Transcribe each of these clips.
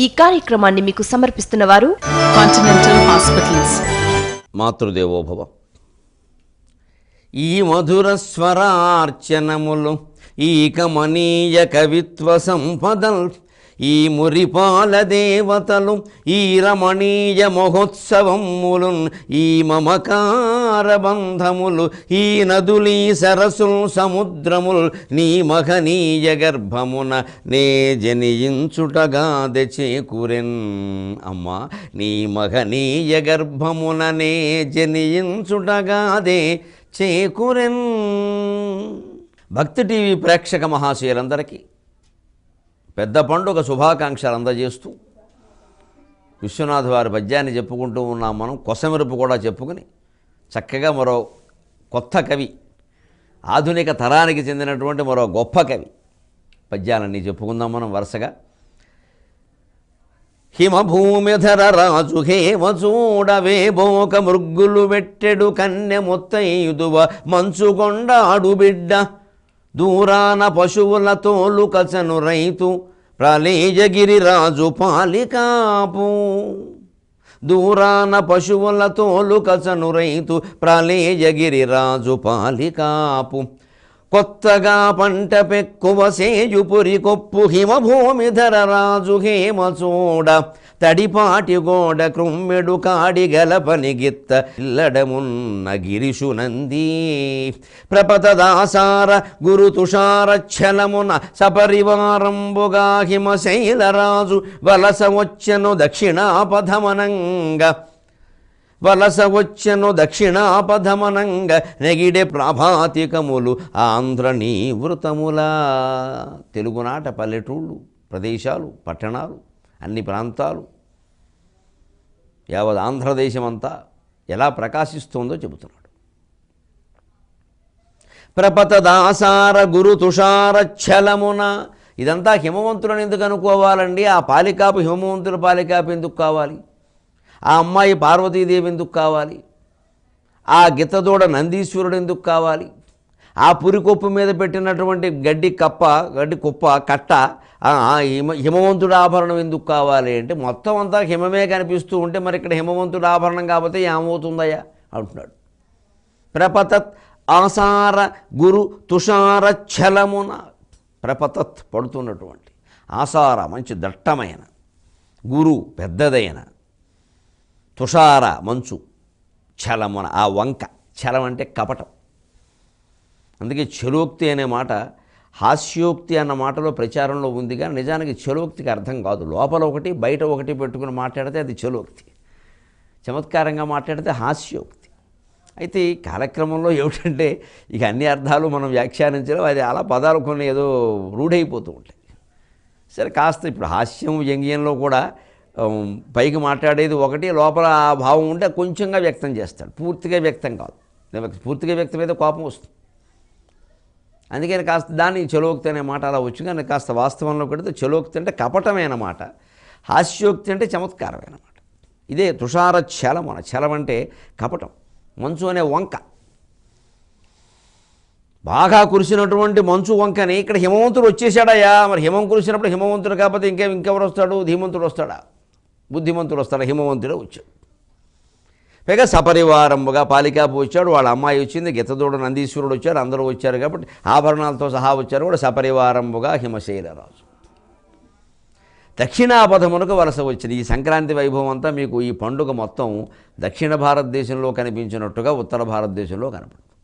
ఈ కార్యక్రమాన్ని మీకు సమర్పిస్తున్న వారు కాంటినెంటల్ హాస్పిటల్స్. మాతృదేవోభవ. ఈ మధుర స్వరార్చనములు, ఈ కమనీయ కవిత్వ సంపదల్, ఈ మురిపాల దేవతలు, ఈ రమణీయ మహోత్సవములు, ఈ మమకార బంధములు, ఈ నదులీ సరసుల్ సముద్రముల్, నీ మహనీయ గర్భమున నే జనియించుటగాదె చేకూరెన్. అమ్మా, నీ మహనీయ గర్భమున నే జనియించుటగాదే చేకూరెన్. భక్తి టీవీ ప్రేక్షక మహాశయులందరికీ పెద్ద పండుగ శుభాకాంక్షలు అందజేస్తూ విశ్వనాథ్ వారి పద్యాన్ని చెప్పుకుంటూ ఉన్నాం. మనం కొసమెరుపు కూడా చెప్పుకుని చక్కగా మరో కొత్త కవి, ఆధునిక తరానికి చెందినటువంటి మరో గొప్ప కవి పద్యాలన్నీ చెప్పుకుందాం మనం వరుసగా. హిమభూమిధర రాజు హేమ చూడవే బోక మృగ్గులు వెట్టెడు కన్నె మొత్తైదువ మంచుకొండాడు బిడ్డ, దూరాన పశువుల తోలు కచను రైతు ప్రళయగిరి రాజు పాలికాపు. దూరాన పశువుల తోలు కచను రైతు ప్రళయగిరి రాజు పాలికాపు. కొత్తగా పంట పెక్కువ సేయుపురి కొప్పు హిమభూమిధర రాజు హేమ చూడ, తడిపాటి గోడ క్రుమ్మెడు కాడి గలపని గిత్త ఇల్లడమున్న గిరిషునందీ. ప్రపతదాసార గురు తుషారచ్చలమున సపరివారంబుగా హిమశైలరాజు వలస వచ్చెను దక్షిణాపధమనంగా. నెగిడే ప్రాభాతికములు ఆంధ్ర నీవృతములా. తెలుగునాట పల్లెటూళ్ళు, ప్రదేశాలు, పట్టణాలు, అన్ని ప్రాంతాలు, యావత్ ఆంధ్రదేశమంతా ఎలా ప్రకాశిస్తుందో చెబుతున్నాడు. ప్రపతదాసార గురు తుషారచ్చలమున. ఇదంతా హిమవంతులను ఎందుకు అనుకోవాలండి? ఆ పాలికాపు హిమవంతుల పాలికాపు ఎందుకు కావాలి? ఆ అమ్మాయి పార్వతీదేవి ఎందుకు కావాలి? ఆ గిత్తదూడ నందీశ్వరుడు ఎందుకు కావాలి? ఆ పురికొప్పు మీద పెట్టినటువంటి గడ్డి కుప్ప కట్ట హిమవంతుడు ఆభరణం ఎందుకు కావాలి అంటే, మొత్తం అంతా హిమమే కనిపిస్తూ ఉంటే మరి ఇక్కడ హిమవంతుడు ఆభరణం కాకపోతే ఏమవుతుందయ్యా అంటున్నాడు. ప్రపతత్ ఆసార గురు తుషార ఛలమున. ప్రపతత్ పడుతున్నటువంటి, ఆసార మంచి దట్టమైన, గురు పెద్దదైన, తుషార మంచు, ఛలమున ఆ వంక. ఛలం అంటే కపటం. అందుకే చలోక్తి అనే మాట హాస్యోక్తి అన్న మాటలో ప్రచారంలో ఉంది, కానీ నిజానికి చలోక్తికి అర్థం కాదు. లోపల ఒకటి బయట ఒకటి పెట్టుకుని మాట్లాడితే అది చలోక్తి, చమత్కారంగా మాట్లాడితే హాస్యోక్తి. అయితే ఈ కార్యక్రమంలో ఏమిటంటే ఇక అన్ని అర్థాలు మనం వ్యాఖ్యానించడం, అది అలా పదాలు కొన్ని ఏదో రూఢైపోతూ ఉంటాయి. సరే, కాస్త ఇప్పుడు హాస్యం వ్యంగ్యంలో కూడా పైకి మాట్లాడేది ఒకటి, లోపల ఆ భావం ఉంటే కొంచెంగా వ్యక్తం చేస్తాడు, పూర్తిగా వ్యక్తం కాదు. పూర్తిగా వ్యక్తమైతే కోపం వస్తుంది. అందుకని కాస్త దాన్ని చలోక్తి అనే మాట అలా వచ్చి, కానీ కాస్త వాస్తవంలో పెడితే చలోక్తి అంటే కపటమైన మాట, హాస్యోక్తి అంటే చమత్కారమైన మాట. ఇదే తుషార ఛలమున. ఛలం అంటే కపటం, మంచు అనే వంక. బాగా కురిసినటువంటి మంచు వంకని ఇక్కడ హిమవంతుడు వచ్చేసాడయ్యా. మరి హిమం కురిసినప్పుడు హిమవంతుడు కాకపోతే ఇంకెవరు వస్తాడు? ధీమంతుడు వస్తాడా? బుద్ధిమంతుడు వస్తాడా? హిమవంతుడే వచ్చాడు. పైగా సపరివారంబుగా పాలికాపు వచ్చాడు, వాళ్ళ అమ్మాయి వచ్చింది, గిత్తదూడ నందీశ్వరుడు వచ్చారు, అందరూ వచ్చారు కాబట్టి ఆభరణాలతో సహా వచ్చారు కూడా. సపరివారంబుగా హిమశైలరాజు దక్షిణాపథమునకు వలస వచ్చింది. ఈ సంక్రాంతి వైభవం అంతా మీకు ఈ పండుగ మొత్తం దక్షిణ భారతదేశంలో కనిపించినట్టుగా ఉత్తర భారతదేశంలో కనపడుతుంది.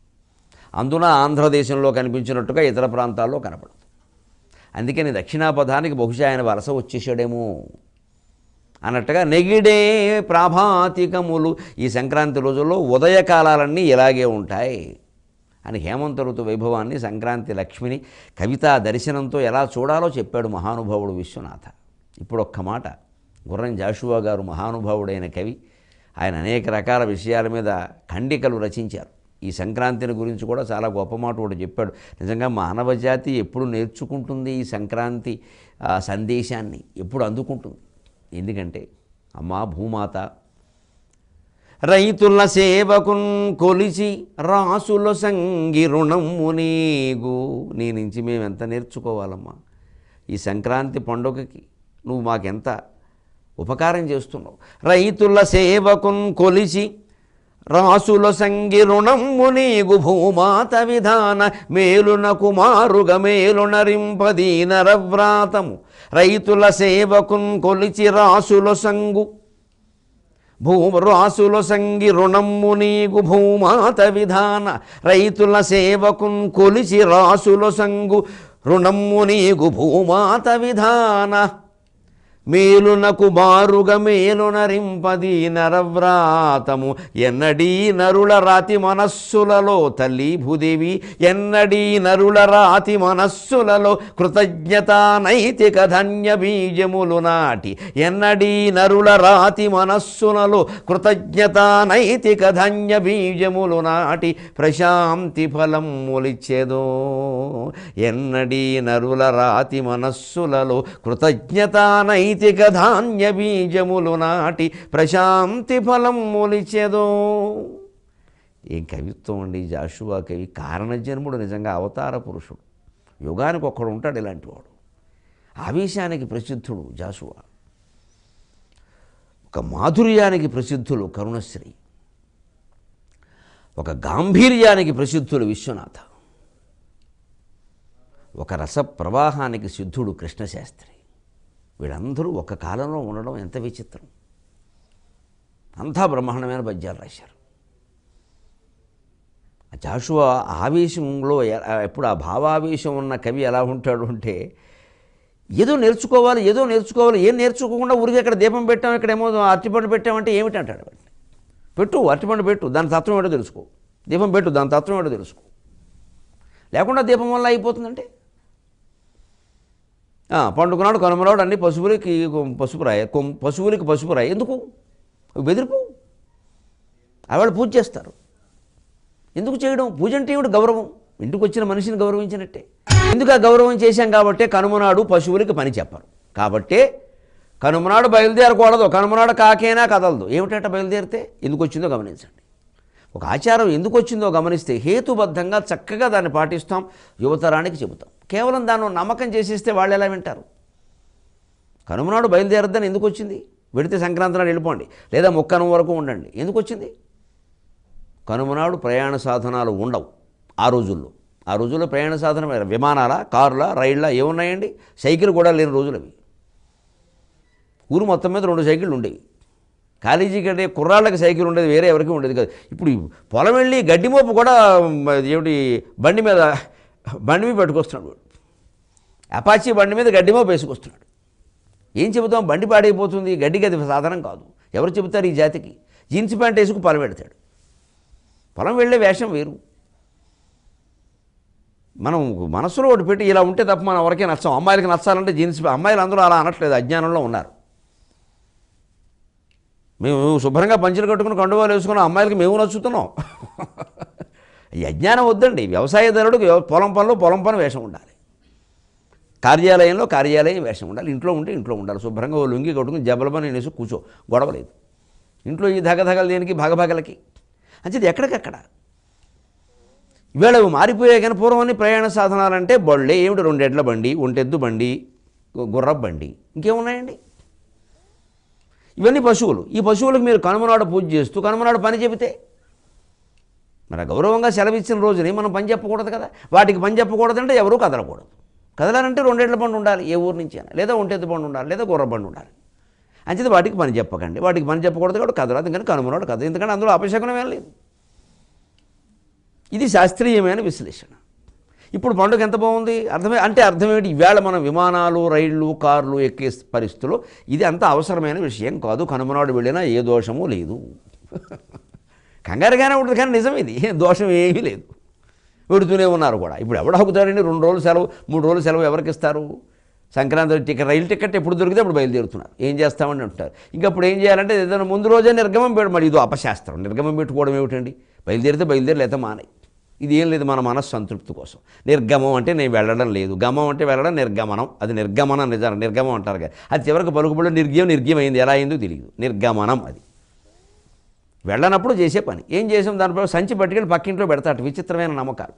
అందున ఆంధ్రదేశంలో కనిపించినట్టుగా ఇతర ప్రాంతాల్లో కనపడుతుంది. అందుకని దక్షిణాపథానికి బహుశా ఆయన వలస వచ్చేసాడేమో అన్నట్టుగా. నెగిడే ప్రాభాతికములు. ఈ సంక్రాంతి రోజుల్లో ఉదయకాలాలన్నీ ఇలాగే ఉంటాయి అని హేమంత ఋతు వైభవాన్ని, సంక్రాంతి లక్ష్మిని కవితా దర్శనంతో ఎలా చూడాలో చెప్పాడు మహానుభావుడు విశ్వనాథ. ఇప్పుడు ఒక్క మాట, గుర్రం జాషువా గారు మహానుభావుడైన కవి, ఆయన అనేక రకాల విషయాల మీద ఖండికలు రచించారు. ఈ సంక్రాంతిని గురించి కూడా చాలా గొప్ప మాట ఒకటి చెప్పాడు. నిజంగా మానవ జాతి ఎప్పుడు నేర్చుకుంటుంది ఈ సంక్రాంతి సందేశాన్ని, ఎప్పుడు అందుకుంటుంది? ఎందుకంటే అమ్మా భూమాత రైతుల సేవకున్ కొలిచి రాసుల సంగి రుణము నీగు. నీ నుంచి మేము ఎంత నేర్చుకోవాలమ్మా? ఈ సంక్రాంతి పండుగకి నువ్వు మాకెంత ఉపకారం చేస్తున్నావు. రైతుల సేవకున్ కొలిచి రాసుల సంగి రుణమ్ము నీగు భూమాత విధాన మేలున కుమారుగ మేలునరింపదీన రవ్రాతము. రైతుల సేవకున్ కొలిచి రాసుల సంగు రాసుల సంగి రుణమ్ము నీగు భూమాత విధాన. రైతుల సేవకున్ కొలిచి రాసుల సంగు రుణమ్ము నీగు భూమాత విధాన మేలునకు బారుగ మేలునరింపది నరవ్రాతము. ఎన్నడీ నరుల రాతి మనస్సులలో తల్లి భూదేవి, ఎన్నడీ నరుల రాతి మనస్సులలో కృతజ్ఞత నైతిక ధన్య బీజములు నాటి. ఎన్నడీ నరుల రాతి మనస్సులలో కృతజ్ఞత నైతిక ధన్య బీజములు నాటి ప్రశాంతి ఫలం మొలిచెదో. ఎన్నడీ నరుల రాతి మనస్సులలో కృతజ్ఞత నైతిక ధాన్య బీజములు నాటి ప్రశాంతి ఫలం మొలిచెదో. ఏం కవిత్వం అండి జాషువా కవి. కారణజన్ముడు, నిజంగా అవతార పురుషుడు. యుగానికి ఒక్కడు ఉంటాడు ఇలాంటి వాడు. ఆవేశానికి ప్రసిద్ధుడు జాషువా. ఒక మాధుర్యానికి ప్రసిద్ధులు కరుణశ్రీ. ఒక గాంభీర్యానికి ప్రసిద్ధులు విశ్వనాథ. ఒక రస ప్రవాహానికి సిద్ధుడు కృష్ణశాస్త్రి. వీళ్ళందరూ ఒక కాలంలో ఉండడం ఎంత విచిత్రం. అంతా బ్రహ్మాండమైన పద్యాలు రాశారు. జాషువా ఆవేశంలో ఎప్పుడు ఆ భావావేశం ఉన్న కవి ఎలా ఉంటాడు అంటే, ఏదో నేర్చుకోవాలి ఏం నేర్చుకోకుండా ఊరికి అక్కడ దీపం పెట్టాం, ఇక్కడేమో అరటిపండు పెట్టామంటే ఏమిటి అంటాడు. పెట్టు, అరటిపండు పెట్టు, దాని తత్వం ఏంటో తెలుసుకో. దీపం పెట్టు, దాని తత్వం ఏంటో తెలుసుకో. లేకుండా దీపం వల్ల అయిపోతుందంటే, పండుకున్నాడు కనుమరాడు అన్ని పశువులకి పశువులకి రాయి ఎందుకు బెదిరిపు. ఆవిడ పూజ చేస్తారు. ఎందుకు చేయడం? పూజ అంటే ఏమిటి? గౌరవం. ఇంటికి వచ్చిన మనిషిని గౌరవించినట్టే. ఎందుకు ఆ గౌరవం చేశాం కాబట్టి కనుమనాడు పశువులకి పని చెప్పరు. కాబట్టే కనుమనాడు బయలుదేరకూడదు. కనుమనాడు కాకేనా కదలదు. ఏమిటంటే బయలుదేరితే ఎందుకు వచ్చిందో గమనించండి. ఒక ఆచారం ఎందుకు వచ్చిందో గమనిస్తే హేతుబద్ధంగా చక్కగా దాన్ని పాటిస్తాం, యువతరానికి చెబుతాం. కేవలం దాన్ని నమ్మకం చేసేస్తే వాళ్ళు ఎలా వింటారు? కనుమనాడు బయలుదేరద్దని ఎందుకు వచ్చింది? వెడితే సంక్రాంతి నాడు వెళ్ళిపోండి, లేదా ముక్కనం వరకు ఉండండి. ఎందుకు వచ్చింది? కనుమనాడు ప్రయాణ సాధనాలు ఉండవు ఆ రోజుల్లో. ఆ రోజుల్లో ప్రయాణ సాధనం విమానాల, కారుల, రైళ్ళ ఏమున్నాయండి? సైకిల్ కూడా లేని రోజులు అవి. ఊరు మొత్తం మీద 2 సైకిళ్ళు ఉండేవి. కాలేజీకి అంటే కుర్రాళ్ళకి సైకిల్ ఉండేది, వేరే ఎవరికి ఉండేది కాదు. ఇప్పుడు పొలం వెళ్ళి గడ్డి మోపు కూడా ఏమిటి బండి మీద పెట్టుకొస్తున్నాడు. అపాచీ బండి మీద గడ్డి మోపు వేసుకొస్తున్నాడు. ఏం చెబుతాం? బండి పాడైపోతుంది, గడ్డికి అది సాధనం కాదు. ఎవరు చెబుతారు ఈ జాతికి? జీన్స్ ప్యాంట్ వేసుకు పొలం పెడతాడు. పొలం వెళ్ళే వేషం వేరు. మనం మనసులో ఒకటి పెట్టి ఇలా ఉంటే తప్ప మనం ఎవరికీ నచ్చం. అమ్మాయిలకి నచ్చాలంటే జీన్స్, అమ్మాయిలు అందరూ అలా అనట్లేదు, అజ్ఞానంలో ఉన్నారు. మేము శుభ్రంగా పంచెలు కట్టుకుని కండువాలు వేసుకున్నాం, అమ్మాయిలకి మేము నచ్చుతున్నాం. ఈ అజ్ఞానం వద్దండి. వ్యవసాయదారుడికి పొలం పని వేషం ఉండాలి. కార్యాలయం వేషం ఉండాలి. ఇంట్లో ఉంటే ఇంట్లో ఉండాలి. శుభ్రంగా ఓ లుంగి కట్టుకుని జబలబని వేసి కూర్చో, గొడవలేదు. ఇంట్లో ఈ ధగధగలు దేనికి, భగభగలకి అంచేది ఎక్కడికక్కడ. ఇవాళ మారిపోయాయి. కానీ పూర్వాన్ని ప్రయాణ సాధనాలంటే బళ్ళే ఏమిటి? 2 ఎడ్ల బండి, ఒంటెద్దు బండి, గుర్రపు బండి, ఇంకేమున్నాయండి? ఇవన్నీ పశువులు. ఈ పశువులకు మీరు కనుమనాడు పూజ చేస్తూ కనుమనాడు పని చెబితే మరి గౌరవంగా సెలవిచ్చిన రోజుని మనం పని చెప్పకూడదు కదా. వాటికి పని చెప్పకూడదంటే ఎవరూ కదలకూడదు. కదలాలంటే 2 ఎడ్ల బండి ఉండాలి, ఏ ఊరు నుంచి అయినా, లేదా ఒంటెద్దు బండి ఉండాలి, లేదా గుర్ర బండి ఉండాలి. అంచేది వాటికి పని చెప్పకండి. వాటికి పని చెప్పకూడదు కాబట్టి కదలదు. ఎందుకంటే కనుమనాడు కదదు, ఎందుకంటే అందులో అపశకునం ఏం లేదు. ఇది శాస్త్రీయమైన విశ్లేషణ. ఇప్పుడు పండుగ ఎంత బాగుంది అర్థమేమిటి? ఈవేళ మనం విమానాలు, రైళ్ళు, కార్లు ఎక్కే పరిస్థితుల్లో ఇది అంత అవసరమైన విషయం కాదు. కనుమనాడు వెళ్ళినా ఏ దోషము లేదు. కంగారుగానే ఉంటుంది, కానీ నిజం ఇది. దోషం ఏమీ లేదు. పెడుతూనే ఉన్నారు కూడా. ఇప్పుడు ఎవడు హక్కుతారండి? 2 రోజులు సెలవు, 3 రోజులు సెలవు ఎవరికి ఇస్తారు? సంక్రాంతి రైలు టికెట్ ఎప్పుడు దొరికితే అప్పుడు బయలుదేరుతున్నారు. ఏం చేస్తామని అంటారు. ఇంకప్పుడు ఏం చేయాలంటే ఏదైనా ముందు రోజే నిర్గమం పెట్టు. మరి ఇదో అపశాస్త్రం. నిర్గమం పెట్టుకోవడం ఏమిటండి? బయలుదేరితే లేకపోతే మానే. ఇది ఏం లేదు, మన మనస్సు సంతృప్తి కోసం. నిర్గమం అంటే నేను వెళ్ళడం లేదు, గమం అంటే వెళ్ళడం, నిర్గమనం అది నిర్గమనం. నిజాన్ని నిర్గమం అంటారు కదా. అది చివరికి పలుకుబడిలో నిర్గమైంది. ఎలా అయిందో తెలియదు. నిర్గమనం అది వెళ్ళనప్పుడు చేసే పని. ఏం చేసాం? దానిపై సంచి పట్టుకెళ్ళి పక్కింట్లో పెడతాడు. విచిత్రమైన నమ్మకాలు.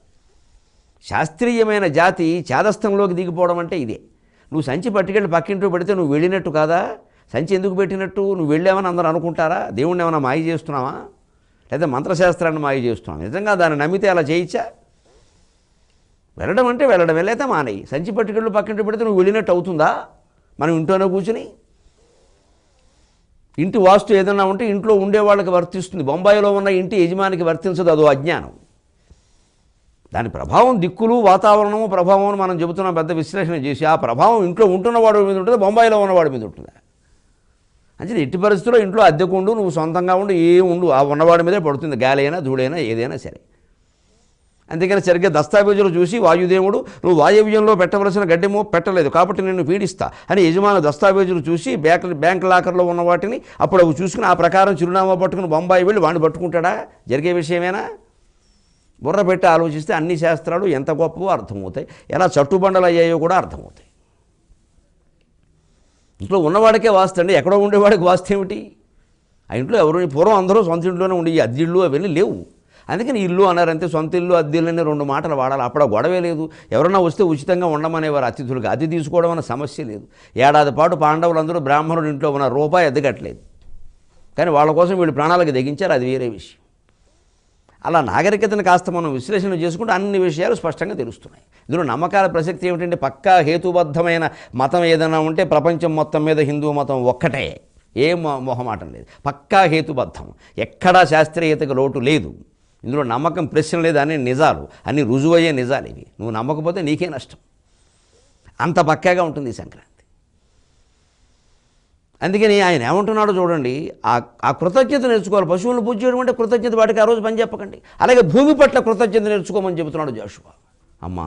శాస్త్రీయమైన జాతి చేదస్థంలోకి దిగిపోవడం అంటే ఇదే. నువ్వు సంచి పట్టుకెళ్ళి పక్కింట్లో పెడితే నువ్వు వెళ్ళినట్టు కాదా? సంచి ఎందుకు పెట్టినట్టు? నువ్వు వెళ్ళామని అందరూ అనుకుంటారా? దేవుణ్ణి ఏమైనా మాయ చేస్తున్నావా, లేదా మంత్రశాస్త్రాన్ని మాయ చేస్తున్నావా? నిజంగా దాన్ని నమ్మితే అలా చేయించా? వెళ్ళడం అంటే వెళ్ళడం, వెళ్ళైతే మానేయి. సంచి పట్టుకెళ్ళు పక్కింటి పెడితే నువ్వు వెళ్ళినట్టు అవుతుందా? మనం ఇంట్లోనే కూర్చుని ఇంటి వాస్తు ఏదైనా ఉంటే ఇంట్లో ఉండే వాళ్ళకి వర్తిస్తుంది. బొంబాయిలో ఉన్న ఇంటి యజమానికి వర్తించదు, అదో అజ్ఞానం. దాని ప్రభావం దిక్కులు వాతావరణము ప్రభావం అని మనం చెబుతున్నాం పెద్ద విశ్లేషణ చేసి. ఆ ప్రభావం ఇంట్లో ఉంటున్న వాడి మీద ఉంటుంది, బొంబాయిలో ఉన్నవాడి మీద ఉంటుందా? అంటే ఎట్టి పరిస్థితుల్లో ఇంట్లో అద్దెకుండు, నువ్వు సొంతంగా ఉండు, ఉండు, ఆ ఉన్నవాడి మీదే పడుతుంది, గాలి అయినా ధూళైనా ఏదైనా సరే. అందుకని సరిగ్గా దస్తావేజులు చూసి వాయుదేవుడు నువ్వు వాయువ్యంలో పెట్టవలసిన గడ్డెమో పెట్టలేదు కాబట్టి నిన్ను పీడిస్తా అని యజమాని దస్తావేజులు చూసి బ్యాంక్ లాకర్లో ఉన్న వాటిని అప్పుడు అవి చూసుకుని ఆ ప్రకారం చిరునామా పట్టుకుని బొంబాయి వెళ్ళి వాడిని పట్టుకుంటాడా? జరిగే విషయమేనా? బుర్ర పెట్టి ఆలోచిస్తే అన్ని శాస్త్రాలు ఎంత గొప్పవో అర్థమవుతాయి, ఎలా చట్టుబండలు అయ్యాయో కూడా అర్థమవుతాయి. ఇంట్లో ఉన్నవాడికే వాస్తు అండి, ఎక్కడో ఉండేవాడికి వాస్తు ఏమిటి? ఆ ఇంట్లో ఎవరు పూర్వం అందరూ సొంత ఇంట్లోనే ఉండి అద్దిళ్ళు అవన్నీ లేవు. అందుకని ఇల్లు అన్నారంటే సొంత ఇల్లు అద్దెలు అనే 2 మాటలు వాడాలి. అప్పుడు గొడవే లేదు. ఎవరన్నా వస్తే ఉచితంగా ఉండమనేవారు అతిథులుగా. అద్దె తీసుకోవడం అన్న సమస్య లేదు. ఏడాది పాటు పాండవులందరూ బ్రాహ్మణుడి ఇంట్లో ఉన్న రూపాయి అద్దె కట్టలేదు. కానీ వాళ్ళ కోసం వీళ్ళు ప్రాణాలకు తెగించారు, అది వేరే విషయం. అలా నాగరికతను కాస్త మనం విశ్లేషణ చేసుకుంటే అన్ని విషయాలు స్పష్టంగా తెలుస్తున్నాయి. ఇందులో నమ్మకాల ప్రసక్తి ఏమిటంటే పక్కా హేతుబద్ధమైన మతం ఏదైనా ఉంటే ప్రపంచం మొత్తం మీద హిందూ మతం ఒక్కటే, ఏం మొహమాటం లేదు. పక్కా హేతుబద్ధం, ఎక్కడా శాస్త్రీయతకు లోటు లేదు. ఇందులో నమ్మకం ప్రశ్న లేదు, అనే నిజాలు, అన్ని రుజువయ్యే నిజాలు ఇవి. నువ్వు నమ్మకపోతే నీకే నష్టం. అంత పక్కాగా ఉంటుంది ఈ సంక్రాంతి. అందుకని ఆయన ఏమంటున్నాడో చూడండి, ఆ కృతజ్ఞత నేర్చుకోవాలి. పశువులను పూజ చేయడం అంటే కృతజ్ఞత, వాటికి ఆ రోజు పని చెప్పకండి. అలాగే భూమి పట్ల కృతజ్ఞత నేర్చుకోమని చెబుతున్నాడు జోషువా. అమ్మ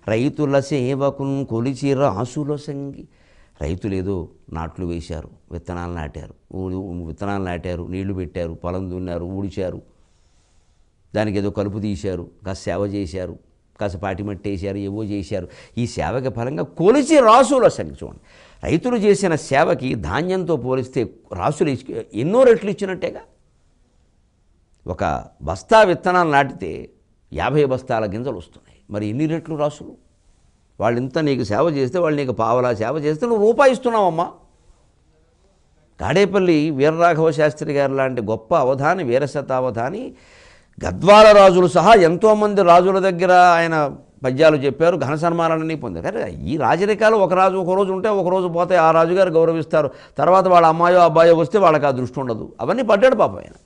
రైతుల సేవకున్ కొలిచి రాసుల సంగి. రైతులేదో నాట్లు వేశారు, విత్తనాలు నాటారు, నీళ్లు పెట్టారు, పొలం దున్నారు, ఊడిచారు, దానికి ఏదో కలుపు తీశారు, కాస్త సేవ చేశారు, కాస్త పాటి మట్టేశారు, ఏవో చేశారు. ఈ సేవకి ఫలంగా కొలిచి రాసుల సంగి. చూడండి, రైతులు చేసిన సేవకి ధాన్యంతో పోలిస్తే రాసులు ఎన్నో రెట్లు ఇచ్చినట్టేగా. ఒక బస్తా విత్తనాలు నాటితే 50 బస్తాల గింజలు వస్తున్నాయి. మరి ఎన్ని రెట్లు రాసులు? వాళ్ళు ఇంత నీకు సేవ చేస్తే, వాళ్ళు నీకు పావలా సేవ చేస్తే నువ్వు రూపాయి ఇస్తున్నావమ్మా. తాడేపల్లి వీరరాఘవ శాస్త్రి గారు లాంటి గొప్ప అవధాని, వీరశతావధాని, గద్వాల రాజులు సహా ఎంతోమంది రాజుల దగ్గర ఆయన పద్యాలు చెప్పారు, ఘన సన్మానాలన్నీ పొందారు. కానీ ఈ రాజరికాలు ఒక రోజు ఉంటే ఒక రోజు పోతే ఆ రాజుగారు గౌరవిస్తారు, తర్వాత వాళ్ళ అమ్మాయో అబ్బాయో వస్తే వాళ్ళకి ఆ దృష్టి ఉండదు. అవన్నీ పడ్డాడు పాపం ఆయన.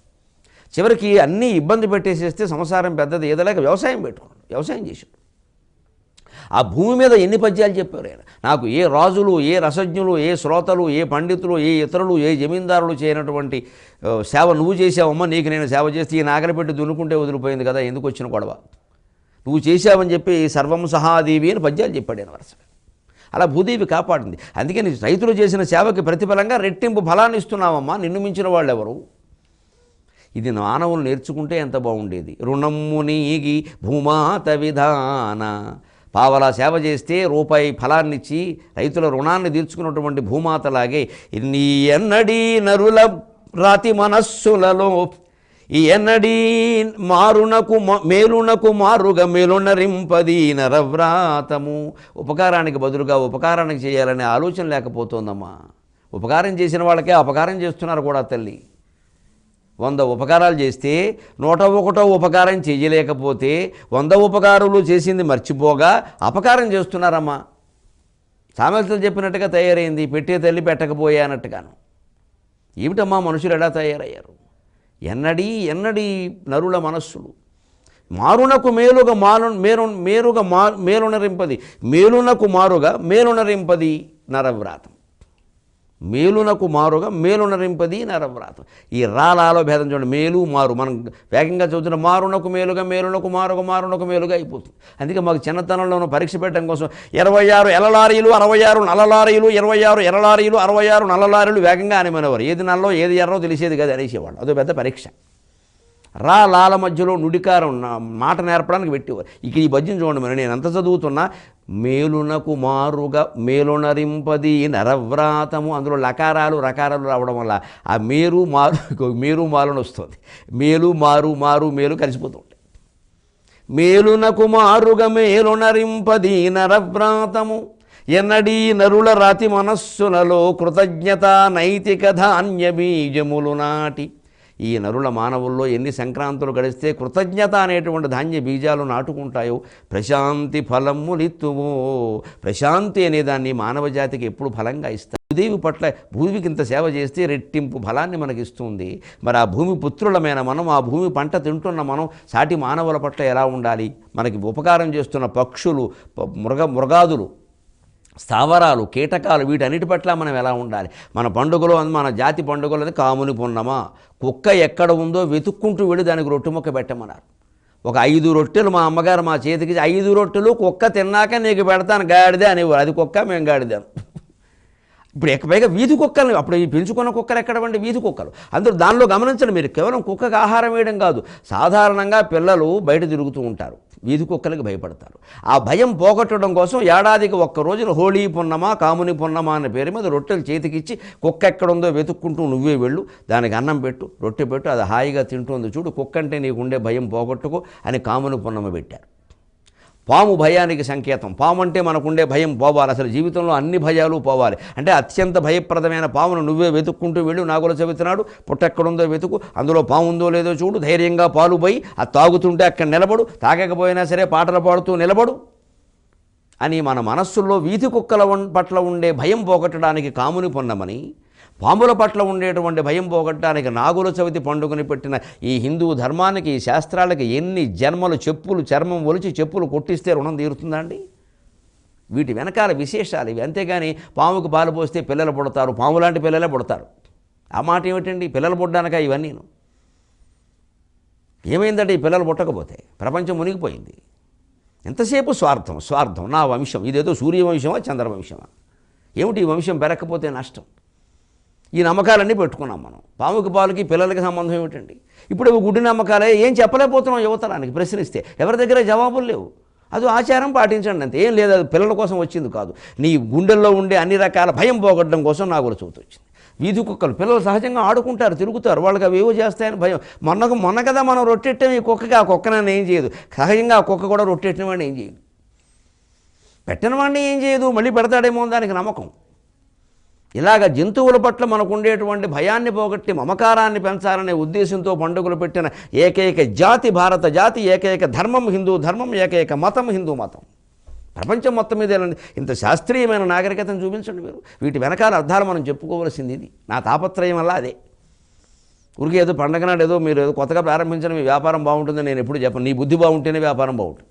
చివరికి అన్నీ ఇబ్బంది పెట్టేసేస్తే సంసారం పెద్దది ఏదలేక వ్యవసాయం పెట్టుకున్నాడు, వ్యవసాయం చేశాడు. ఆ భూమి మీద ఎన్ని పద్యాలు చెప్పారు ఆయన. నాకు ఏ రాజులు, ఏ రసజ్ఞులు, ఏ శ్రోతలు, ఏ పండితులు, ఏ ఇతరులు, ఏ జమీందారులు చేయనటువంటి సేవ నువ్వు చేసావమ్మా, నీకు నేను సేవ చేస్తే ఈ నాగలి పెట్టి దున్నుకుంటే వదిలిపోయింది కదా, ఎందుకు వచ్చిన గొడవ, నువ్వు చేశావని చెప్పి సర్వం సహాదేవి అని పద్యాలు చెప్పాడు ఆయన వరుసగా. అలా భూదేవి కాపాడింది. అందుకని రైతులు చేసిన సేవకి ప్రతిఫలంగా రెట్టింపు ఫలాన్ని ఇస్తున్నావమ్మా, నిన్ను మించిన వాళ్ళు ఎవరు? ఇది మానవులు నేర్చుకుంటే ఎంత బాగుండేది. రుణమ్ము నీగి భూమాత విధాన. పావలా సేవ చేస్తే రూపాయి ఫలాన్నిచ్చి రైతుల రుణాన్ని తీర్చుకున్నటువంటి భూమాతలాగే నీ ఎన్నడీ నరుల రాతి మనస్సులలో ఈ ఎన్నడీ మారునకు మేలునకు మారుగా మేలునరింపది నరవ్రాతము. ఉపకారానికి బదులుగా ఉపకారానికి చేయాలనే ఆలోచన లేకపోతుందమ్మా. ఉపకారం చేసిన వాళ్ళకే అపకారం చేస్తున్నారు కూడా తల్లి. 100 ఉపకారాలు చేస్తే 101వ ఉపకారం చేయలేకపోతే 100 ఉపకారాలు చేసింది మర్చిపోగా అపకారం చేస్తున్నారమ్మా. సామెతలు చెప్పినట్టుగా తయారైంది, పెట్టే తల్లి పెట్టకపోయానట్టుగాను. ఏమిటమ్మా మనుషులు ఎలా తయారయ్యారు? ఎన్నడీ నరుల మనస్సులు మారునకు మేలుగా మేలునరింపది, మేలునకు మారుగా మేలునరింపది నరవ్రాతం. మేలునకు మారుగా మేలునరింపది నరవ్రాతం. ఈ రాలాలో భేదం చూడండి, మేలు మారు. మనం వేగంగా చదువుతున్న మారునకు మేలుగా మారునకు మేలుగా అయిపోతుంది. అందుకే మాకు చిన్నతనంలోనూ పరీక్ష పెట్టడం కోసం 26 ఎలలారీలు 66 నల్లలారీలు 26 ఎలలారీలు 66 నల్లలారీలు వేగంగా అనేమనేవారు. ఏది నల్లో ఏది ఎర్రో తెలిసేది కదా అనేసేవాళ్ళు. అదో పెద్ద పరీక్ష. రా లాల మధ్యలో నుడికారం మాట నేర్పడానికి పెట్టేవారు. ఇక ఈ పద్యం చూడండి, మరి నేను ఎంత చదువుతున్నా మేలునకు మారుగా మేలునరింపది నరవ్రాతము. అందులో లకారాలు రకారాలు రావడం వల్ల ఆ మేరు మారుని వస్తుంది. మేలు మేలు కలిసిపోతుంటాయి. మేలునకు మారుగా మేలునరింపది నరవ్రాతము. ఎన్నడీ నరుల రాతి మనస్సులలో కృతజ్ఞత నైతిక ధాన్య బీజములు నాటి. ఈ నరుల మానవుల్లో ఎన్ని సంక్రాంతులు గడిస్తే కృతజ్ఞత అనేటువంటి ధాన్య బీజాలు నాటుకుంటాయో ప్రశాంతి ఫలములిత్తువో. ప్రశాంతి అనేదాన్ని మానవ జాతికి ఎప్పుడు ఫలంగా ఇస్తారు. భూదేవి పట్ల భూమికి ఇంత సేవ చేస్తే రెట్టింపు ఫలాన్ని మనకిస్తుంది. మరి ఆ భూమి పుత్రులమైన మనం, ఆ భూమి పంట తింటున్న మనం సాటి మానవుల పట్ల ఎలా ఉండాలి? మనకి ఉపకారం చేస్తున్న పక్షులు, మృగాదులు, స్థావరాలు, కీటకాలు, వీటన్నిటి పట్ల మనం ఎలా ఉండాలి? మన పండుగలో, మన జాతి పండుగలు కాముని పున్నమా, కుక్క ఎక్కడ ఉందో వెతుక్కుంటూ వెళ్ళి దానికి రొట్టె ముక్క పెట్టమన్నారు. ఒక 5 రొట్టెలు మా అమ్మగారు మా చేతికి 5 రొట్టెలు కుక్క తిన్నాక నీకు పెడతాను గాడిదే అనేవారు. అది కుక్క, మేము గాడిదాను. ఇప్పుడు పైగా వీధి కుక్కలు, అప్పుడు ఈ పెంచుకున్న కుక్కలు ఎక్కడవండి? వీధి కుక్కలు. అందరూ దానిలో గమనించండి మీరు, కేవలం కుక్కకు ఆహారం వేయడం కాదు, సాధారణంగా పిల్లలు బయట తిరుగుతూ ఉంటారు, వీధి కుక్కలకి భయపడతారు. ఆ భయం పోగొట్టడం కోసం ఏడాదికి 1 రోజున హోళీ పున్నమా, కాముని పున్నమా అనే పేరు మీద రొట్టెలు చేతికిచ్చి కుక్క ఎక్కడుందో వెతుక్కుంటూ నువ్వే వెళ్ళు, దానికి అన్నం పెట్టు, రొట్టె పెట్టు, అది హాయిగా తింటుంది చూడు, కుక్క అంటే నీకుండే భయం పోగొట్టుకో అని కాముని పున్నమ పెట్టారు. పాము భయానికి సంకేతం. పాము అంటే మనకుండే భయం పోవాలి. అసలు జీవితంలో అన్ని భయాలు పోవాలి. అంటే అత్యంత భయప్రదమైన పామును నువ్వే వెతుక్కుంటూ వెళ్ళు. నాగుల చవితి నాడు పుట్టెక్కడుందో వెతుకు, అందులో పాము ఉందో లేదో చూడు, ధైర్యంగా పాలు పోయి అది తాగుతుంటే అక్కడ నిలబడు, తాగకపోయినా సరే పాటలు పాడుతూ నిలబడు అని మన మనస్సుల్లో వీధి కుక్కల పట్ల ఉండే భయం పోగొట్టడానికి కాముని పున్నమని, పాముల పట్ల ఉండేటువంటి భయం పోగొట్టడానికి నాగుల చవితి పండుగని పెట్టిన ఈ హిందూ ధర్మానికి, ఈ శాస్త్రాలకి ఎన్ని జన్మలు చెప్పులు చర్మం ఒలిచి చెప్పులు కొట్టిస్తే రుణం తీరుతుందా అండి? వీటి వెనకాల విశేషాలు ఇవి. అంతేగాని పాముకు పాలు పోస్తే పిల్లలు పుడతారు, పాము లాంటి పిల్లలే పుడతారు. ఆ మాట ఏమిటండి? పిల్లలు పుట్టడానిక ఇవన్నీ? ఏమైందంటే ఈ పిల్లలు పుట్టకపోతే ప్రపంచం మునిగిపోయింది. ఎంతసేపు స్వార్థం, స్వార్థం, నా వంశం, ఇదేదో సూర్యవంశమా చంద్రవంశమా? ఏమిటి ఈ వంశం పెరగకపోతే నష్టం? ఈ నమ్మకాలన్నీ పెట్టుకున్నాం మనం. పాముకి పాలకి పిల్లలకి సంబంధం ఏమిటండి? ఇప్పుడు గుడ్డి నమ్మకాలే. ఏం చెప్పలేకపోతున్నాం యువతరానికి ప్రశ్నిస్తే? ఎవరి దగ్గర జవాబులు లేవు. అది ఆచారం పాటించండి అంతే, ఏం లేదు. అది పిల్లల కోసం వచ్చింది కాదు, నీ గుండెల్లో ఉండే అన్ని రకాల భయం పోగొట్టడం కోసం నాగుల చవితి వచ్చింది. వీధి కుక్కలు, పిల్లలు సహజంగా ఆడుకుంటారు, తిరుగుతారు, వాళ్ళకి అవి ఏవో చేస్తాయని భయం. మొన్న కదా మనం రొట్టెట్టాం ఈ కుక్కకి, ఆ కుక్క నన్ను ఏం చేయదు. సహజంగా ఆ కుక్క కూడా రొట్టెట్టిన వాడిని ఏం చేయదు, పెట్టిన వాడిని ఏం చేయదు, మళ్ళీ పెడతాడేమో దానికి నమ్మకం. ఇలాగ జంతువుల పట్ల మనకు ఉండేటువంటి భయాన్ని పోగొట్టి మమకారాన్ని పెంచాలనే ఉద్దేశంతో పండుగలు పెట్టిన ఏకైక జాతి భారత జాతి, ఏకైక ధర్మం హిందూ ధర్మం, ఏకైక మతం హిందూ మతం. ప్రపంచం మొత్తం మీద ఇంత శాస్త్రీయమైన నాగరికతను చూపించండి మీరు. వీటి వెనకాల అర్థాలు మనం చెప్పుకోవాల్సింది ఇది. నా తాపత్రయం వల్ల అదే. ఊరికే ఏదో పండగ నాడు ఏదో మీరు ఏదో కొత్తగా ప్రారంభించిన మీ వ్యాపారం బాగుంటుందని నేను ఎప్పుడు చెప్పను. నీ బుద్ధి బాగుంటేనే వ్యాపారం బాగుంటుంది.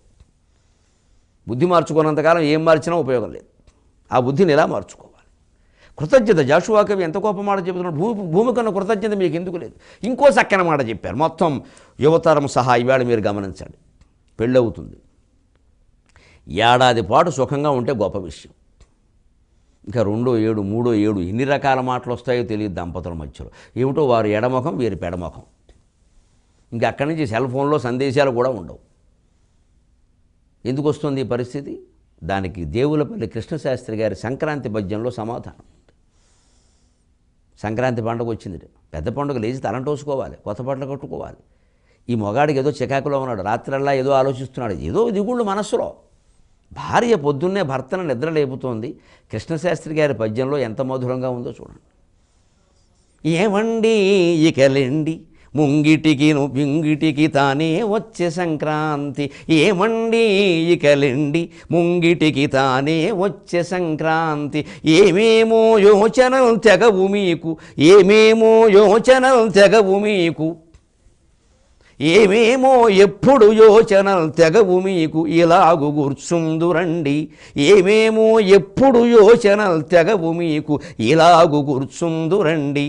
బుద్ధి మార్చుకున్నంతకాలం ఏం మార్చినా ఉపయోగం లేదు. ఆ బుద్ధిని ఎలా మార్చుకోవాలి? కృతజ్ఞత. జాషువా కవి ఎంత గొప్ప మాట చెబుతున్నాడు. భూమి కన్నా కృతజ్ఞత మీకు ఎందుకు లేదు? ఇంకో చక్కని మాట చెప్పారు. మొత్తం యువతరం సహా ఇవాళ మీరు గమనించండి. పెళ్ళవుతుంది, ఏడాది పాటు సుఖంగా ఉంటే గొప్ప విషయం. ఇంకా 2 ఏడు 3 ఏడు ఎన్ని రకాల మాటలు వస్తాయో తెలియదు దంపతుల మధ్యలో. ఏమిటో వారు ఎడముఖం, వీరి పెడముఖం. ఇంకా అక్కడి నుంచి సెల్ ఫోన్లో సందేశాలు కూడా ఉండవు. ఎందుకు వస్తుంది ఈ పరిస్థితి? దానికి దేవులపల్లి కృష్ణశాస్త్రి గారి సంక్రాంతి పద్యంలో సమాధానం. సంక్రాంతి పండుగ వచ్చింది, పెద్ద పండుగ, లేచి తలంటోసుకోవాలి, కొత్త బట్టలు కట్టుకోవాలి. ఈ మొగాడికి ఏదో చికాకులో ఉన్నాడు, రాత్రల్లా ఏదో ఆలోచిస్తున్నాడు, ఏదో దిగుళ్ళు మనస్సులో. భార్య పొద్దున్నే భర్తను నిద్ర లేపుతోంది. కృష్ణశాస్త్రి గారి పద్యంలో ఎంత మధురంగా ఉందో చూడండి. ఏమండి ఇకలెండి ముంగిటికిను పింగిటికి తానే వచ్చే సంక్రాంతి, ఏమండి ఇకలెండి ముంగిటికి తానే వచ్చే సంక్రాంతి, ఏమేమో యోచనలు తెగవు మీకు, ఏమేమో యోచనలు తెగవు మీకు, ఏమేమో ఎప్పుడు యోచనలు తెగవు మీకు, ఇలాగు కూర్చుందురండి, ఏమేమో ఎప్పుడు యోచనలు తెగవు మీకు, ఇలాగు కూర్చుందురండి.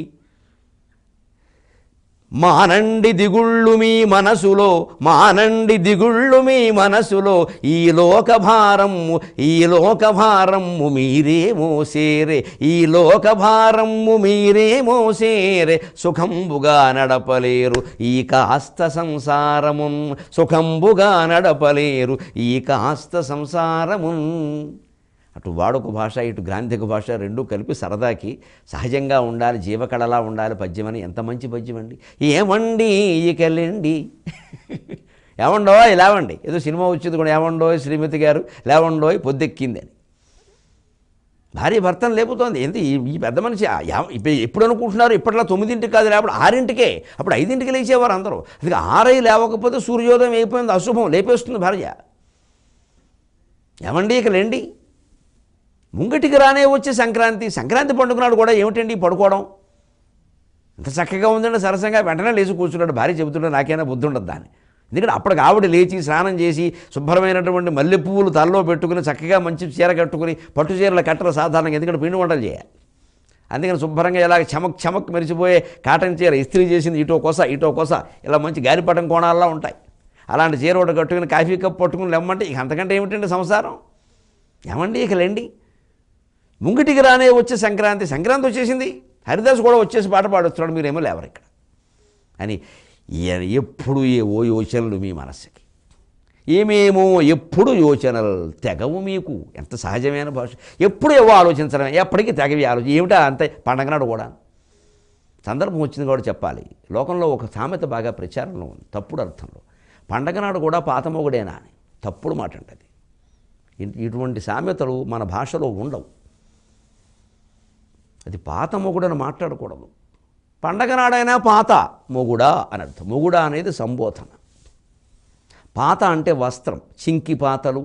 మానండి దిగుళ్ళు మీ మనసులో, మానండి దిగుళ్ళు మీ మనసులో, ఈ లోకభారము, ఈ లోకభారము మీరే మోసేరే, ఈ లోకభారము మీరే మోసేరే, సుఖంబుగా నడపలేరు ఈ కాస్త సంసారమున్, సుఖంబుగా నడపలేరు ఈ కాస్త సంసారమున్. అటు వాడుక భాష, ఇటు గ్రాంధిక భాష రెండూ కలిపి సరదాకి సహజంగా ఉండాలి, జీవకళలా ఉండాలి పద్యం అని. ఎంత మంచి పద్యం అండి. ఏమండి ఇకలేండి, ఏమండోయ్ లేవండి. ఏదో సినిమా వచ్చింది కూడా, ఏమండోయ్ శ్రీమతి గారు లేవండోయ్ పొద్దెక్కింది అని. భార్య భర్తను లేపుతోంది. ఎంత ఈ పెద్ద మనిషి ఎప్పుడు అనుకుంటున్నారు? ఇప్పట్లో 9ంటికి కాదు, లేకపోతే 6ంటికే. అప్పుడు 5ంటికి లేచేవారు అందరూ. అందుకే 6 లేవకపోతే సూర్యోదయం అయిపోయింది, అశుభం, లేపేస్తుంది భార్య. ఏమండి ఇక లేండి, ముంగటికి రానే వచ్చే సంక్రాంతి పండుగ నాడు కూడా ఏమిటండి పడుకోవడం? ఇంత చక్కగా ఉందండి, సరసంగా వెంటనే లేచి కూర్చున్నాడు. భార్య చెబుతుంటే నాకైనా బుద్ధి ఉండదు దాన్ని. ఎందుకంటే అప్పటికి ఆవిడ లేచి స్నానం చేసి శుభ్రమైనటువంటి మల్లె పువ్వులు తలలో పెట్టుకుని చక్కగా మంచి చీర కట్టుకుని, పట్టు చీరల కట్టలు సాధారణంగా, ఎందుకంటే పిండి వంటలు చేయాలి. అందుకని శుభ్రంగా ఇలాగ చమక్ మెరిసిపోయే కాటన్ చీర ఇస్త్రీ చేసింది, ఇటో కోస ఇలా మంచి గాలిపటం కోణాల్లో ఉంటాయి. అలాంటి చీర ఒకటి కట్టుకుని కాఫీ కప్ పట్టుకుని లేమ్మంటే ఇక అంతకంటే ఏమిటండి సంసారం? ఏమండి ఇక లేండి, ముంగిటికి రానే వచ్చే సంక్రాంతి వచ్చేసింది. హరిదాస్ కూడా వచ్చేసి పాట పాడొస్తున్నాడు, మీరేమో లేవరు ఇక్కడ అని. ఎప్పుడు ఏవో యోచనలు మీ మనస్సుకి, ఏమేమో ఎప్పుడు యోచనలు తెగవు మీకు. ఎంత సహజమైన భాష. ఎప్పుడు ఏవో ఆలోచించడమే, ఎప్పటికీ తెగవి ఆలోచన ఏమిటా అంతే. పండగ నాడు కూడా సందర్భం వచ్చింది కూడా చెప్పాలి. లోకంలో ఒక సామెత బాగా ప్రచారంలో ఉంది, తప్పుడు అర్థంలో. పండగ నాడు కూడా పాతమొగుడేనా అని తప్పుడు మాట అంటది. ఇటువంటి సామెతలు మన భాషలో ఉండవు. అది పాత మొగుడని మాట్లాడకూడదు. పండగ నాడైనా పాత మొగుడా అని అర్థం. మొగుడా అనేది సంబోధన. పాత అంటే వస్త్రం, చింకి పాతలు,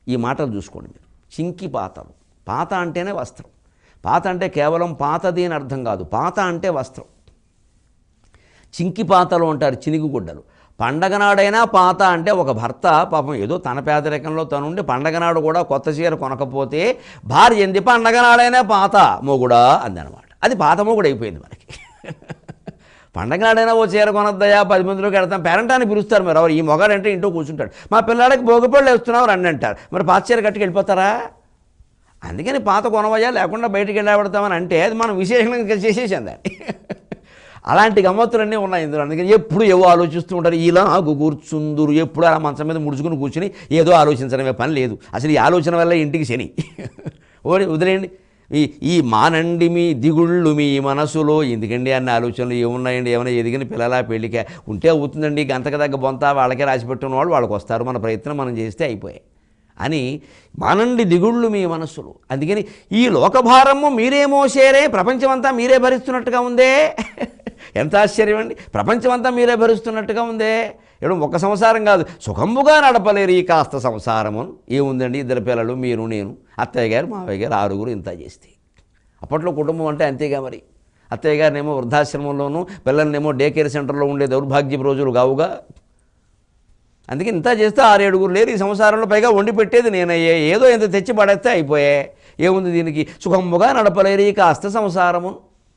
ఈ మాటలు చూసుకోండి మీరు. చింకి పాతలు, పాత అంటేనే వస్త్రం. పాత అంటే కేవలం పాతది అని అర్థం కాదు, పాత అంటే వస్త్రం. చింకి పాతలు అంటారు, చినిగిగుడ్డలు. పండగ నాడైనా పాత అంటే ఒక భర్త పాపం ఏదో తన పేదరికంలో తనుండి పండగ నాడు కూడా కొత్త చీర కొనకపోతే భార్య ఎంది పండగ నాడైనా పాత మొగుడా అందనమాట. అది పాత మొగుడు అయిపోయింది మనకి. పండగ నాడైనా ఓ చీర కొనద్దయా, 10 మందిలోకి వెళ్తాం, పేరెంటాన్ని పిలుస్తారు. మరి ఎవరు ఈ మొగాడంటే ఇంట్లో కూర్చుంటాడు. మా పిల్లాడికి భోగిపళ్ళు వేస్తున్నావు రండి అంటారు. మరి పాత చీర కట్టుకు వెళ్ళిపోతారా? అందుకని పాత కొనవయ్యా, లేకుండా బయటికి వెళ్ళబడతామని అంటే అది మనం విశేషంగా చేసేసాం దాన్ని. అలాంటి గమ్మత్తులన్నీ ఉన్నాయి ఇందులో. అందుకని ఎప్పుడు ఏవో ఆలోచిస్తూ ఉంటారు. ఇలా కూర్చుందురు, ఎప్పుడు అలా మంచం మీద ముడుచుకుని కూర్చుని ఏదో ఆలోచించడమే పని లేదు. అసలు ఈ ఆలోచన వల్ల ఇంటికి శని. వదిలేయండి. ఈ మానండి మీ దిగుళ్ళు మీ మనసులో, ఎందుకండి అన్న ఆలోచనలు ఏమున్నాయండి? ఏమైనా ఎదిగిన పిల్లల పెళ్ళికే ఉంటే అవుతుందండి. గంతకు తగ్గ బొంత వాళ్ళకే రాసి పెట్టుకున్న వాళ్ళు వాళ్ళకి వస్తారు. మన ప్రయత్నం మనం చేస్తే అయిపోయాయి అని మానండి దిగుళ్ళు మీ మనస్సులు. అందుకని ఈ లోకభారము మీరే మోసేరే, ప్రపంచమంతా మీరే భరిస్తున్నట్టుగా ఉందే. ఎంత ఆశ్చర్యం అండి! ప్రపంచమంతా మీరే భరిస్తున్నట్టుగా ఉందే. ఇప్పుడు ఒక సంసారం కాదు, సుఖంబుగా నడపలేరు ఈ కాస్త సంసారము. ఏముందండి, 2 పిల్లలు, మీరు, నేను, అత్తయ్య గారు, మావయ్య గారు, 6 ఇంత చేస్తే. అప్పట్లో కుటుంబం అంటే అంతేగా మరి. అత్తయ్య గారినేమో వృద్ధాశ్రమంలోనూ, పిల్లల్నేమో డే కేర్ సెంటర్లో ఉండే దౌర్భాగ్యపు రోజులు కావుగా. అందుకే ఇంత చేస్తే 6-7 లేరు ఈ సంసారంలో. పైగా వండి పెట్టేది నేనయ్యే, ఏదో ఎంత తెచ్చి పడేస్తే అయిపోయే. ఏముంది దీనికి? సుఖంబుగా నడపలేరు ఈ కాస్త సంసారము,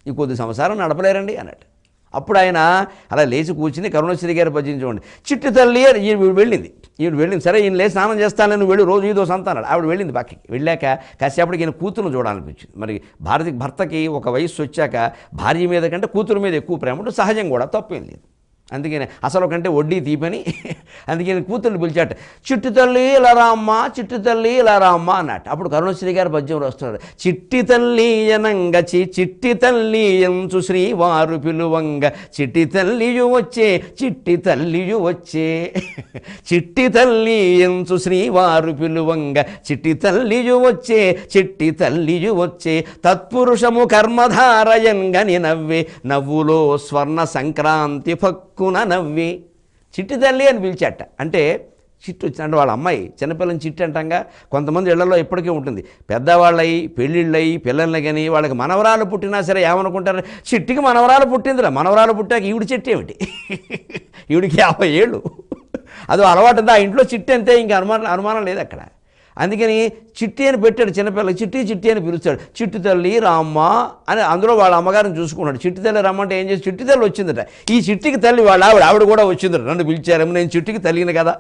ఈ కొద్ది సంసారం నడపలేరండి అన్నట్టు. అప్పుడు ఆయన అలా లేచి కూర్చుని కరుణశ్రీ గారి పద్యం చూడండి. చిట్టి తల్లి వెళ్ళింది. ఈవిడ వెళ్ళింది. సరే ఈయన లేచి స్నానం చేస్తానని నువ్వు వెళ్ళి రోజు ఇదో సంత అన్నాడు. ఆవిడ వెళ్ళింది పక్కకి. వెళ్ళాక కాసేపటికి ఈయన కూతురును చూడాలనిపించింది. మరి భర్తకి ఒక వయస్సు వచ్చాక భార్య మీద కంటే కూతురు మీద ఎక్కువ ప్రేమ ఉంటే సహజం కూడా, తప్పేం లేదు. అందుకని అసలు కంటే వడ్డీ తీపని అందుకని కూతుర్ని పిలిచాట. చిట్టి తల్లి ఇలా రామ్మ, చిట్టి తల్లి ఇలా రామ్మ అన్నట్టు. అప్పుడు కరుణశ్రీ గారి పద్యం రాస్తున్నాడు. చిట్టి తల్లి ఎనంగ చిట్టి తల్లి ఎంచు శ్రీవారు పిలువంగ, చిట్టి తల్లియు వచ్చే, చిట్టి తల్లియు వచ్చే, చిట్టి తల్లి ఎంచు శ్రీవారు పిలువంగ, చిట్టి తల్లియు వచ్చే, చిట్టి తల్లియు వచ్చే, తత్పురుషము కర్మధారయంగని నవ్వే, నవ్వులో స్వర్ణ సంక్రాంతి భక్తున నవ్వి. చిట్టి తల్లి అని పిలిచాట. అంటే చిట్టు వచ్చింది అంటే వాళ్ళ అమ్మాయి. చిన్నపిల్లని చిట్టి అంటాంగా. కొంతమంది ఇళ్లలో ఇప్పటికీ ఉంటుంది. పెద్దవాళ్ళయి పెళ్ళిళ్ళయి పిల్లల్ని కానీ వాళ్ళకి మనవరాలు పుట్టినా సరే ఏమనుకుంటారు, చిట్టికి మనవరాలు పుట్టిందిరా. మనవరాలు పుట్టాక ఈవిడ చిట్టి ఏమిటి? ఈవిడికి 50 ఏళ్ళు. అదో అలవాటు. ఆ ఇంట్లో చిట్టి అంతే, ఇంకా అనుమానం లేదు అక్కడ. అందుకని చిట్టి అని పెట్టాడు. చిన్నపిల్లకి చిట్టి అని పిలుస్తాడు. చిట్టి తల్లి రామ్మ అని అందులో వాళ్ళ అమ్మగారిని చూసుకున్నాడు. చిట్టి తల్లి రమ్మంటే ఏం చేసి, చిట్టి తల్లి వచ్చిందట. ఈ చిట్టికి తల్లి ఆవిడ కూడా వచ్చిందట. నన్ను పిలిచారేమో, నేను చిట్టికి తల్లిని కదా.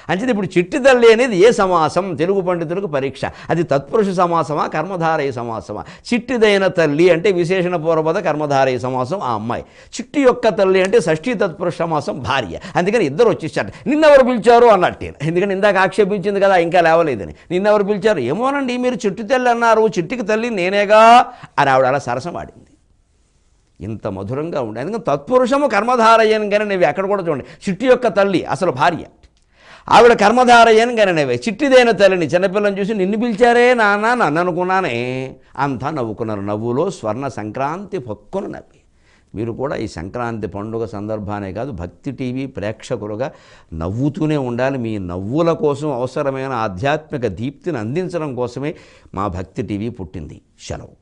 అంచేది ఇప్పుడు చిట్టి తల్లి అనేది ఏ సమాసం? తెలుగు పండితులకు పరీక్ష. అది తత్పురుష సమాసమా, కర్మధారయ సమాసమా? చిట్టిదైన తల్లి అంటే విశేషణ పూర్వపద కర్మధారయ సమాసం ఆ అమ్మాయి. చిట్టి యొక్క తల్లి అంటే షష్ఠీ తత్పురుష సమాసం భార్య. అందుకని ఇద్దరు వచ్చేసారు. నిన్నెవరు పిలిచారు అన్నట్టే. ఎందుకని ఇందాక ఆక్షేపించింది కదా, ఇంకా లేవలేదని. నిన్నెవరు పిలిచారు? ఏమోనండి, మీరు చిట్టి తల్లి అన్నారు, చిట్టికి తల్లి నేనేగా అని ఆవిడ అలా సరసం ఆడింది. ఇంత మధురంగా ఉండే. అందుకని తత్పురుషము కర్మధారయన్ కానీ నువ్వు ఎక్కడ కూడా చూడండి. చిట్టి యొక్క తల్లి అసలు భార్య. ఆవిడ కర్మధారయ్యని గననవే చిట్టిదైన తల్లిని చిన్నపిల్లని చూసి నిన్ను పిలిచారే నాన్న నన్ను అనుకున్నానే అంతా నవ్వుకున్నారు. నవ్వులో స్వర్ణ సంక్రాంతి పక్కున నవ్వి. మీరు కూడా ఈ సంక్రాంతి పండుగ సందర్భానే కాదు భక్తి టీవీ ప్రేక్షకులుగా నవ్వుతూనే ఉండాలి. మీ నవ్వుల కోసం అవసరమైన ఆధ్యాత్మిక దీప్తిని అందించడం కోసమే మా భక్తి టీవీ పుట్టింది. సెలవు.